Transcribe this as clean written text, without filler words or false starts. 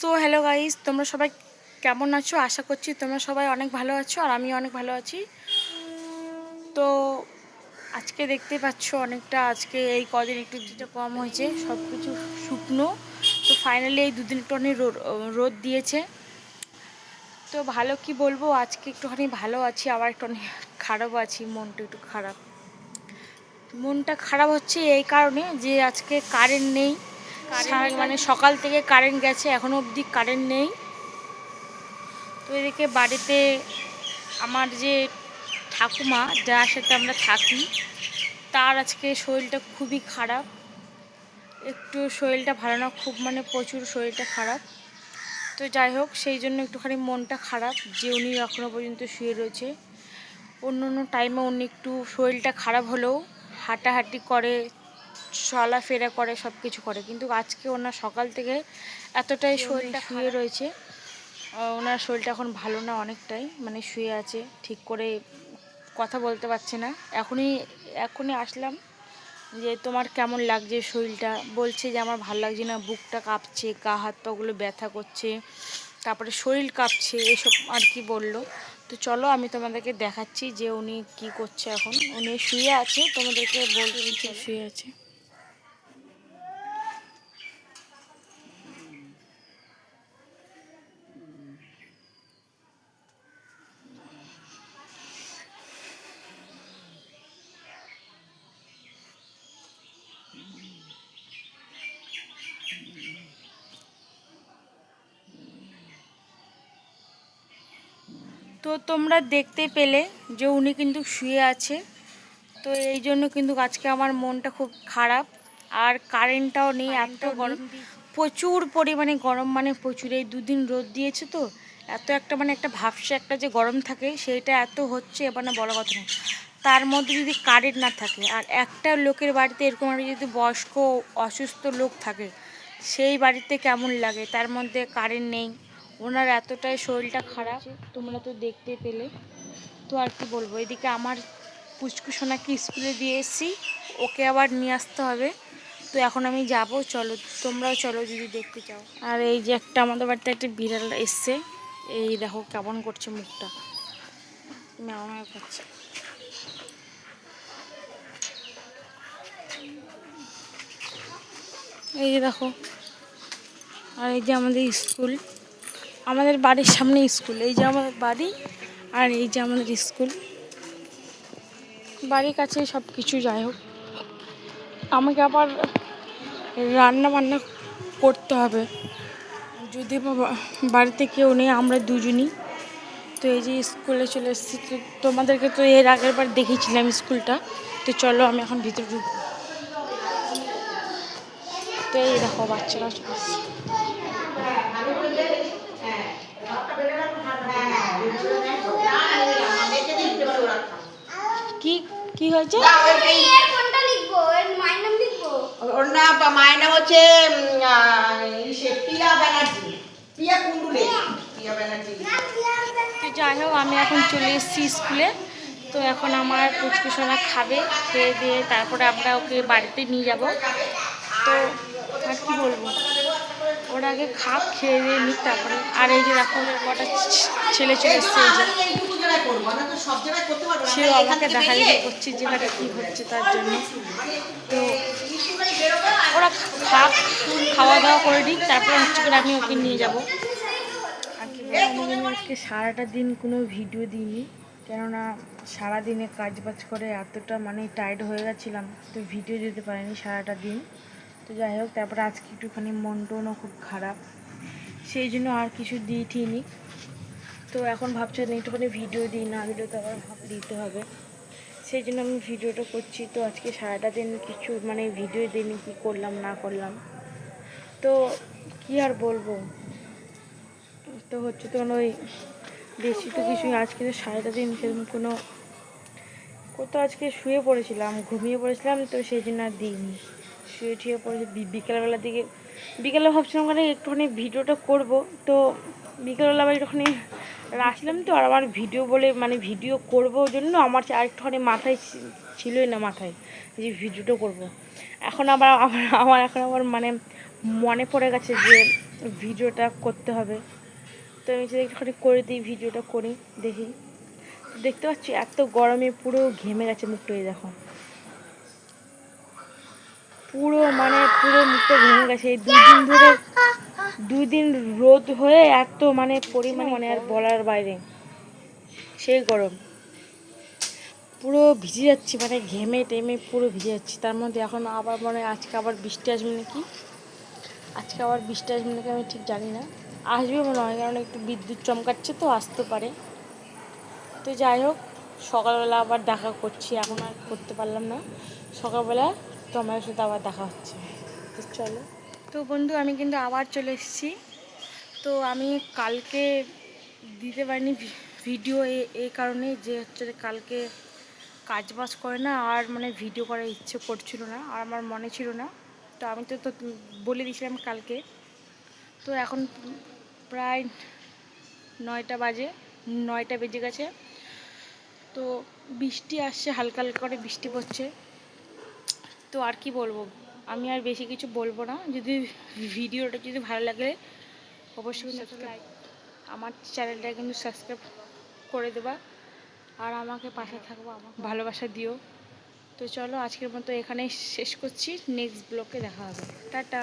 So hello guys, তোমরা সবাই কেমন আছো? আশা করছি তোমরা সবাই অনেক ভালো আছো আর আমি অনেক ভালো আছি। তো আজকে দেখতে পাচ্ছ অনেকটা আজকে এই কদিন একটু যেটা কম হয়েছে, সব কিছু শুকনো। তো ফাইনালি এই দুদিন একটু অনেক রোদ দিয়েছে। তো ভালো কি বলবো, আজকে একটুখানি ভালো আছি, আবার একটু অনেক খারাপও আছি। মনটা একটু খারাপ। মনটা খারাপ হচ্ছে এই কারণে যে আজকে কারেন্ট নেই। মানে সকাল থেকে কারেন্ট গেছে, এখনও অবধি কারেন্ট নেই। তো এদিকে বাড়িতে আমার যে ঠাকুমা, যার সাথে আমরা থাকি, তার আজকে শরীরটা খুবই খারাপ। একটু শরীরটা ভালো না, খুব মানে প্রচুর শরীরটা খারাপ। তো যাই হোক, সেই জন্য একটুখানি মনটা খারাপ যে উনি এখনও পর্যন্ত শুয়ে রয়েছে। অন্য অন্য টাইমে উনি একটু শরীরটা খারাপ হলেও হাঁটাহাঁটি করে, চলাফেরা করে, সব কিছু করে, কিন্তু আজকে ওনার সকাল থেকে এতটাই শরীরটা শুয়ে রয়েছে। ওনার শরীরটা এখন ভালো না, অনেকটাই মানে শুয়ে আছে, ঠিক করে কথা বলতে পারছে না। এখনই আসলাম যে তোমার কেমন লাগছে শরীরটা। বলছে যে আমার ভালো লাগছে না, বুকটা কাঁপছে, গা হাত পাগুলো ব্যথা করছে, তারপরে শরীর কাঁপছে, এসব আর কি বললো। তো চলো আমি তোমাদেরকে দেখাচ্ছি যে উনি কি করছে। এখন উনি শুয়ে আছে, তোমাদেরকে বলছি শুয়ে আছে। তো তোমরা দেখতে পেলে যে উনি কিন্তু শুয়ে আছে। তো এই জন্য কিন্তু আজকে আমার মনটা খুব খারাপ। আর কারেন্টটাও নেই, এত গরম, প্রচুর পরিমাণে গরম, মানে প্রচুর। এই দুদিন রোদ দিয়েছে তো এত একটা মানে একটা ভাবসা একটা যে গরম থাকে, সেইটা এত হচ্ছে মানে বড় কথা নেই। তার মধ্যে যদি কারেন্ট না থাকে, আর একটা লোকের বাড়িতে এরকম একটা যদি বয়স্ক অসুস্থ লোক থাকে, সেই বাড়িতে কেমন লাগে। তার মধ্যে কারেন্ট নেই, ওনার এতটাই শরীরটা খারাপ, তোমরা তো দেখতে পেলে। তো আর কি বলবো, এদিকে আমার পুচকু সোনাকে স্কুলে দিয়ে এসেছি, ওকে আবার নিয়ে আসতে হবে। তো এখন আমি যাব, চলো তোমরাও চলো যদি দেখতে চাও। আর এই যে একটা আমাদের বাড়িতে একটা বিড়াল এসছে, এই দেখো কেমন করছে, মুখটা ম্যাও ম্যাও করছে। এই যে দেখো, আর এই যে আমাদের স্কুল, আমাদের বাড়ির সামনে স্কুল, এই যে আমাদের বাড়ি আর এই যে আমাদের স্কুল, বাড়ির কাছে সব কিছু। যাই হোক, আমাকে আবার রান্না বান্না করতে হবে, যদি বাড়িতে কেউ নেই, আমরা দুজনই। তো এই যে স্কুলে চলে এসেছি, তো তোমাদেরকে তো এর আগের বার দেখিয়েছিলাম স্কুলটা। তো চলো আমি এখন ভিতরে ঢুকবো। তো এই দেখো বাচ্চারা চলে এসেছে। কি কি হয়েছে? ওর নাম মায়ের নাম হচ্ছে প্রিয়া ব্যানার্জি, প্রিয়া কুন্ডুলে, প্রিয়া ব্যানার্জি। তো যাই হোক, আমি এখন চলে এসেছি স্কুলে। তো এখন আমার পুচকু সোনা খাবে, খেয়ে দিয়ে তারপরে আমরা ওকে বাড়িতে নিয়ে যাব। তো আর কি বলবো, ওরা আগে খাক, খেয়ে দিয়ে নিক তারপরে। আর এই যে দেখো কটা ছেলে চলে এসছে, এই যে সেও আমাকে দেখাদেখি করছে যেখানে কী হচ্ছে তার জন্য। তো ওরা খাক, খাওয়া দাওয়া করে নিক, তারপরে হচ্ছে করে আমি ওকে নিয়ে যাব। আর কি বলবো, আমি আজকে সারাটা দিন কোনো ভিডিও দিইনি, কেননা সারাদিনে কাজ বাজ করে এতটা মানে টায়ার্ড হয়ে গেছিলাম, তো ভিডিও দিতে পারিনি সারাটা দিন। তো যাই হোক, তারপরে আজকে একটুখানি মন টনও খুব খারাপ, সেই জন্য আর কিছু দিইনি। তো এখন ভাবছেন একটুখানি ভিডিও দিই, না দিলে তো আবার দিতে হবে, সেই জন্য আমি ভিডিওটা করছি। তো আজকে সারাটা দিন কিছু মানে ভিডিও দিইনি, কী করলাম না করলাম। তো কী আর বলবো, তো হচ্ছে তো ওই বেশি তো কিছুই, আজকে তো সারাটা দিন সেরকম কোথাও আজকে শুয়ে পড়েছিলাম, ঘুমিয়ে পড়েছিলাম, তো সেই জন্য আর দিইনি। শুয়ে পড়েছি বিকেলবেলার দিকে, বিকেলে ভাবছিলাম মানে একটুখানি ভিডিওটা করব। তো বিকেলবেলা আবার একটুখানি আসলাম, তো আর আমার ভিডিও বলে মানে ভিডিও করবো জন্য আমার আর একটুখানি মাথায় ছিলই না, মাথায় যে ভিডিওটা করব। এখন আবার আমার এখন আবার মানে মনে পড়ে গেছে যে ভিডিওটা করতে হবে। তো আমি যদি একটুখানি করে দিই, ভিডিওটা করি, দেখি। দেখতে পাচ্ছি এত গরমে পুরো ঘেমে গেছে মুখটা, এই দেখো পুরো মানে পুরো মুখটা ঘেমে গেছে। এই 2 দিন ধরে 2 দিন রোদ হয়ে এত মানে পরিমাণে মানে আর বলার বাইরে, সেই গরম। পুরো ভিজে যাচ্ছি, মানে ঘেমে টেমে পুরো ভিজে যাচ্ছি। তার মধ্যে এখন আবার মনে হয় আজকে আবার বৃষ্টি আসবে নাকি, আজকে আবার বৃষ্টি আসবে নাকি আমি ঠিক জানি না। আসবে মনে হয়, কারণ একটু বিদ্যুৎ চমকাচ্ছে তো, আসতে পারে। তো যাই হোক, সকালবেলা আবার দেখা করছি, এখন আর করতে পারলাম না। সকালবেলা তোমার সাথে আবার দেখা হচ্ছে। তো চলো। তো বন্ধু, আমি কিন্তু আবার চলে এসেছি। তো আমি কালকে দিতে পারিনি ভিডিও, এই কারণে যে হচ্ছে যে কালকে কাজ বাজ করে না, আর মানে ভিডিও করার ইচ্ছে করছিল না, আর আমার মনে ছিল না। তো আমি তো বলে দিয়েছিলাম কালকে। তো এখন প্রায় 9টা বাজে, 9টা বেজে গেছে। তো বৃষ্টি আসছে, হালকা হালকা করে বৃষ্টি পড়ছে। তো আর কি বলবো, আমি আর বেশি কিছু বলবো না। যদি ভিডিওটা যদি ভালো লাগে অবশ্যই সাবস্ক্রাইব, আমার চ্যানেলটা কিন্তু সাবস্ক্রাইব করে দেবা, আর আমাকে পাশে থাকবো, আমাকে ভালোবাসা দিও। তো চলো, আজকের মতো এখানেই শেষ করছি, নেক্সট ব্লগে দেখা হবে, টাটা।